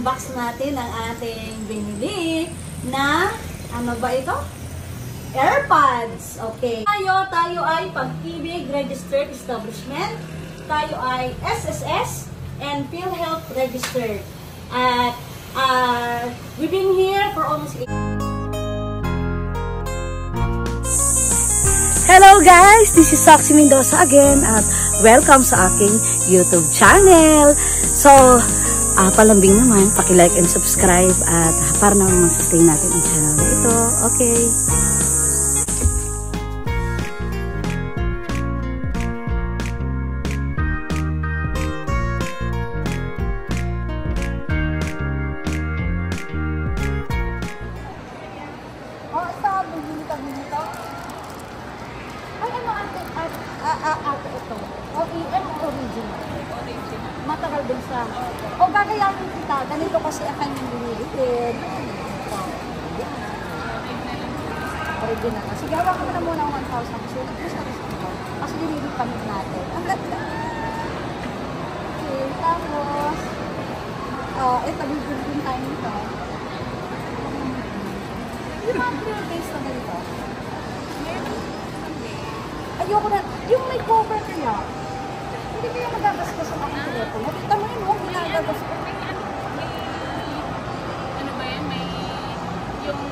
Box natin ang ating binili na, ano ba ito? AirPods. Okay. Tayo ay Pag-ibig Registered Establishment. Tayo ay SSS and PhilHealth Registered. At we've been here for almost 8 years. Hello guys! This is Soxy Mendoza again at welcome sa aking YouTube channel. So, palambing naman, paki-like and subscribe at para naman sustain natin ang channel na ito. Okay. Ito. OEM original. Matagal din siya. O gagayahin kita. Ganito kasi ang kanyang binilitid. Original. Sige, hawak mo na muna 1,000. Sulit mo sa gusto. Kasi dinilip kami natin. Ang ganda. Okay, tapos ito, bibili din tayo nito. Yung mga clear base na ganito. Ayoko na. Yung may cover kaya, hindi kaya magagastos ang aking telepono. Kita mo yun, hindi nagagastos. Ano ba yan? May yung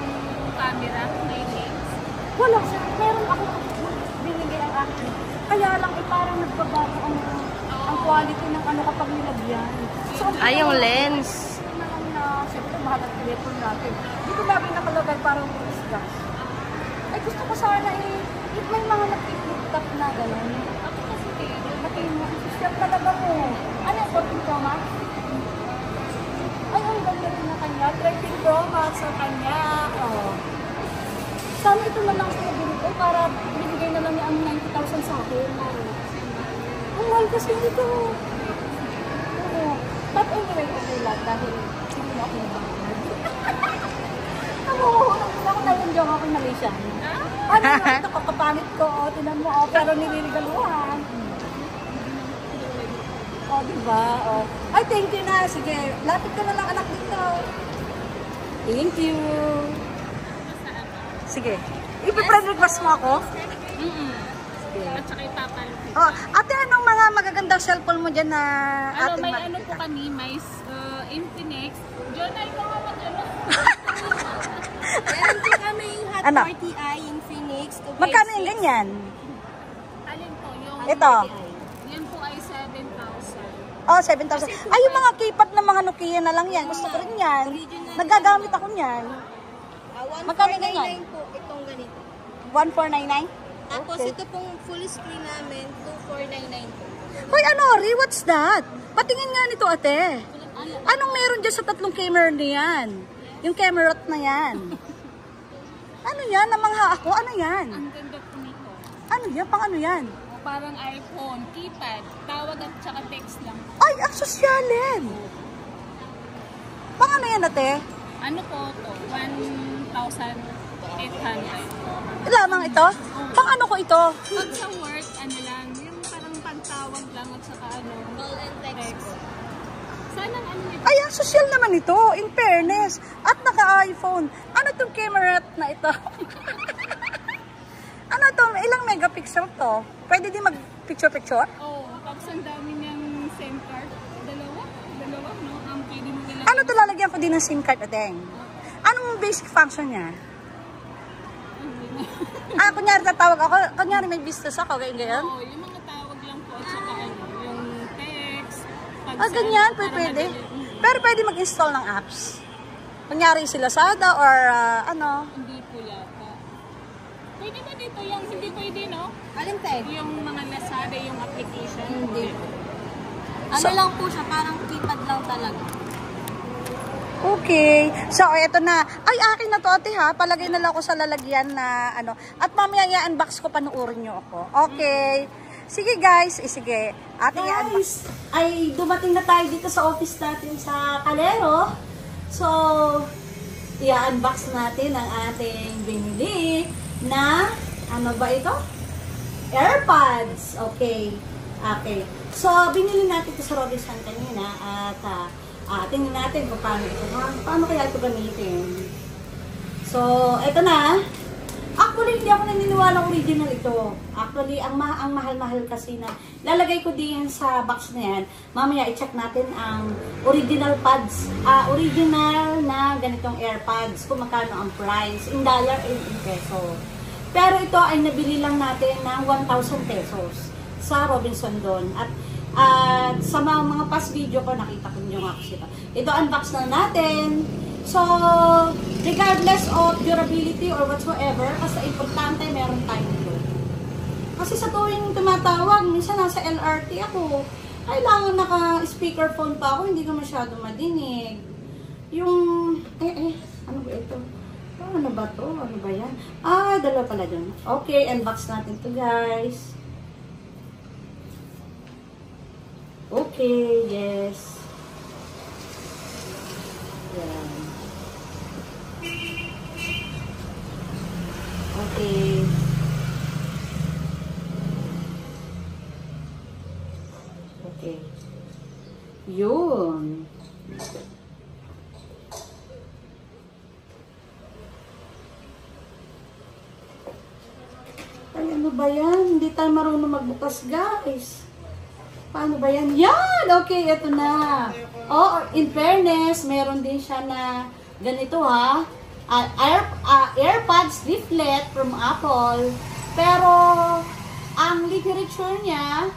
camera, may lens? Wala sir. Meron ako binigay ang akin. Kaya lang parang nagbabago ang quality ng ano kapag nilagyan. So, yung lens. Ito na lang na, siyempre mahal ang telepono natin. Dito lagi nakalagay parang gas. Ay gusto ko sana may mga nag-flip-top na gano'n. Ako kasi Matiin mo. System talaga mo. Ano yung 14 Pro Max? Ay, ang ganda rin na kanya. 13 Pro Max sa kanya. Oh. Sana ito na lang sa binigay para binigay na lang niya ang 90,000 sa akin. Ang mahal kasi ito. Oo. But anyway, okay lang dahil hindi mo ako nabangin. Namuhulang din ako dahil hindi ako Malaysia. Ano nga ito, kapapangit ko, tinan mo, pero nilirigaluhan. Diba? Ay, thank you na. Sige, lapit ka na lang anak dito. Thank you. Sige. Ipi-friend request mo ako? At saka ipapalipit. Ate, anong mga magagandang cellphone mo dyan na ating may ano po kami, may Infinix. Diyon na ikaw nga mag-ano. Meron din kami yung Hot Ano? 40i, yung Phoenix. Magkano yung ganyan? Alin po, yung Ito. yan po ay 7,000. Oh, 7,000. Ay, yung mga keypad ng mga Nokia na lang yan. Gusto ko rin yan. Nagagamit ako niyan. Magkano ganyan? 1499 po, itong ganito. 1499? Tapos Okay. ito pong full screen namin, 2499 po. Hoy, ano, Ri, what's that? Patingin nga nito, ate. Anong meron dyan sa tatlong camera niyan? Yung camera na yan. Ano yan? Namangha ako. Ano yan? Ang ganda po nito. Ano yan? Pang ano yan? Parang iPhone, keypad, tawag at saka text lang. Ay, ang sosyalin. Pang ano yan, ate? Ano po to? 1,800. Lamang ito? Pang ano ko ito? Pag sa work, ano lang, yung parang pagtawag lang at saka ano, Call and text po. Sana ano nito? Ay, ang sosyal naman ito. In fairness. At naka-iPhone. Ano itong camera na ito? Ano ito? Ilang megapixel to? Pwede din mag-picture-picture? Oo, tapos ang dami niyang SIM card. Dalawa, no? Ang pwede mo nila. Ano ito? Lalagyan ko din ng SIM card, ateng. Anong basic function niya? Kunyari tatawag ako. Kunyari may business ako. Ganyan. Oo, yung mga tawag lang po at saka ano, yung text. Ganyan. Pwede. Pero pwede mag-install ng apps. Kunyari si Lazada or ano. Hindi po yata. Pwede ba dito yung hindi pwede, no? Alin tag? Yung mga Lazada, yung application. Hindi. Ano lang po siya, parang keypad lang talaga. Okay. So, eto na. Ay, akin na to, ate, ha? Palagay na lang ako sa lalagyan na, ano. At mamaya, i-unbox ko, panuorin nyo ako. Okay. Sige, guys. Sige. Ate, i-unbox. Ay, dumating na tayo dito sa office natin sa Calero. So, i-unbox natin ang ating binili na, ano ba ito? AirPods. Okay. Okay. So, binili natin ito sa Robinson kanina at Tingnan natin kung paano ito. Paano kaya ito gamitin? So, ito na. Actually, hindi ako naniniwala original ito. Actually, ang mahal-mahal kasi na lalagay ko din sa box na yan. Mamaya, i-check natin ang original pads. Original na ganitong AirPods. Kung magkano ang price. In dollar and in peso. Pero ito ay nabili lang natin ng 1,000 pesos sa Robinson doon. At sa mga past video ko, nakita ko nyo nga kasi ito. Ito, unbox na natin. So, regardless of durability or whatsoever, basta importante meron tayo nito. Kasi sa tuwing tumatawag, minsan nasa LRT ako, kailangan naka-speakerphone pa ako, hindi ko masyado madinig. Yung, ano ba ito? Ano ba to? Ano ba yan? Dalawa pala dun. Okay, unbox natin to guys. Okay, yes. Yan. Okay. Okay. Yun. Ay, ano ba yan? Hindi tayo marunong magbukas, guys. Paano ba yan? Yan! Okay, ito na. Oh, in fairness, meron din siya na ganito ha. AirPods leaflet from Apple. Pero, ang literature niya,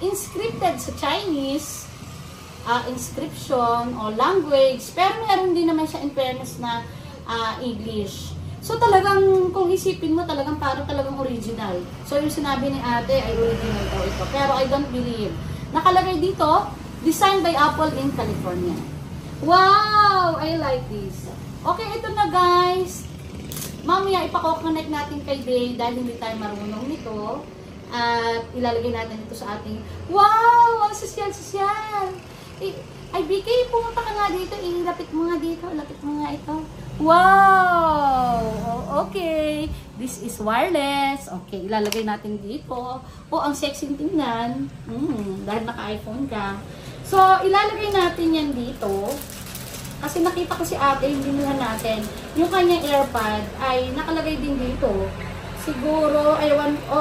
inscripted sa Chinese, inscription o language. Pero meron din naman siya in fairness na English. So talagang, kung isipin mo, talagang parang talagang original. So yung sinabi ni ate ay original daw ito. Pero I don't believe. Nakalagay dito, designed by Apple in California. Wow! I like this. Okay, ito na guys. Mamaya ipako-connect natin kay Day dahil hindi tayo marunong nito. At ilalagay natin ito sa ating, wow! Ang sosyal-sosyal! Ay, BK, pumunta ka nga dito. Ilapit mo nga dito. Lapit mo nga ito. Wow! Okay. This is wireless. Okay, ilalagay natin dito. Ang sexy tingnan. Dahil naka-iPhone ka. So, ilalagay natin yan dito. Kasi nakita ko si ate, yung binuhan natin. Yung kanyang AirPod ay nakalagay din dito. Siguro,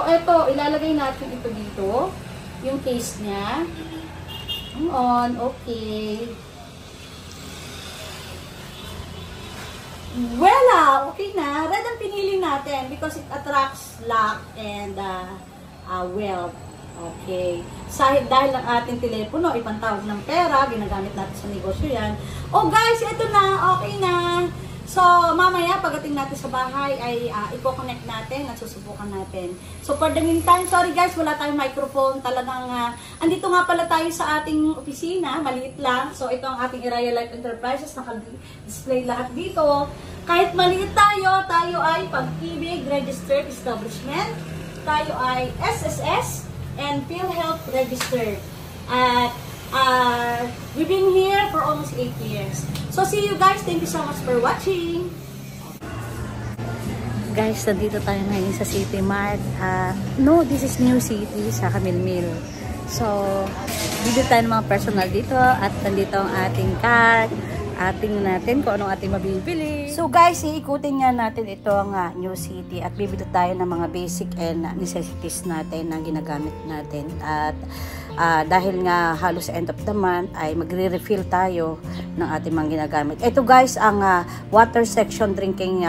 eto, ilalagay natin ito dito. Yung case niya. Okay. Voila! Okay na. Red ang pinili natin because it attracts luck and wealth. Okay. Dahil ang ating telepono, ipantawag ng pera, ginagamit natin sa negosyo yan. Oh guys, ito na. Okay na. So, mamaya, pagdating natin sa bahay, ay ipo-connect natin at susubukan natin. So, for the meantime, sorry guys, wala tayong microphone. Talagang, andito nga pala tayo sa ating opisina, maliit lang. So, ito ang ating Iraya Life Enterprises, naka-display lahat dito. Kahit maliit tayo ay Pag-ibig Registered Establishment. Tayo ay SSS and PhilHealth Registered. At, we've been here for almost 8 years. So, see you guys. Thank you so much for watching. Guys, nandito tayo ngayon sa City Mart. No, this is New City sa Camilmil. So, dito tayo ng mga personal dito at nandito ang ating cart. Tingnan natin kung anong ating mabibili. So guys, iikutin nga natin ito ang New City at bibili tayo ng mga basic and necessities natin na ginagamit natin. At dahil nga halos end of the month ay magre-refill tayo ng ating mga ginagamit. Ito guys, ang water section drinking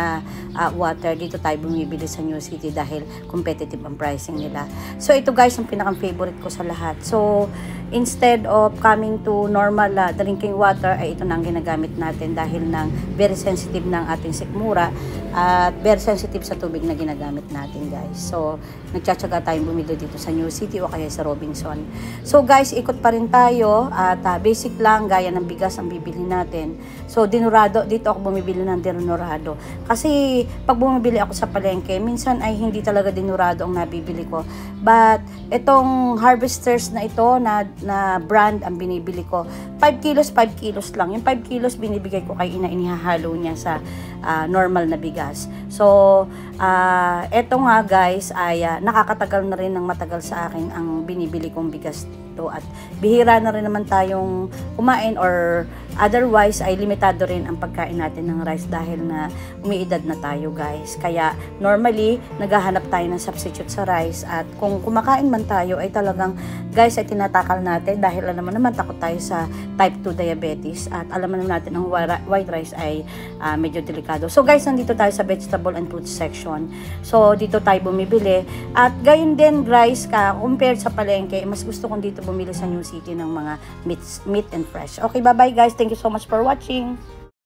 water. Dito tayo bumibili sa New City dahil competitive ang pricing nila. So ito guys, ang pinakang-favorite ko sa lahat. So instead of coming to normal drinking water, ay ito na ang ginagamit natin dahil ng very sensitive ng ating sikmura at very sensitive sa tubig na ginagamit natin guys. So nagtsatsaga tayong bumili dito sa New City o kaya sa Robinson. So guys, ikot pa rin tayo at basic lang, gaya ng bigas ang bibili natin. So dinurado, dito ako bumibili ng dinurado. Kasi pag bumibili ako sa palengke, minsan ay hindi talaga dinurado ang nabibili ko. But itong harvesters na ito na brand ang binibili ko. 5 kilos lang. Yung 5 kilos binibigay ko kay ina, inihahalo niya sa normal na bigas. So eto nga guys ay nakakatagal na rin ng matagal sa akin ang binibili kong bigas dito at bihira na rin naman tayong kumain or otherwise ay limitado rin ang pagkain natin ng rice dahil na umiidad na tayo guys. Kaya normally naghahanap tayo ng substitute sa rice at kung kumakain man tayo ay talagang guys ay tinatakal natin dahil alam naman takot tayo sa type 2 diabetes at alam naman natin ang white rice ay medyo delikado. So guys, nandito tayo sa vegetable and fruit section. So dito tayo bumibili at gayon din guys, compared sa palengke, mas gusto kong dito bumili sa New City ng mga meat and fresh. Okay, bye bye guys. Thank you so much for watching.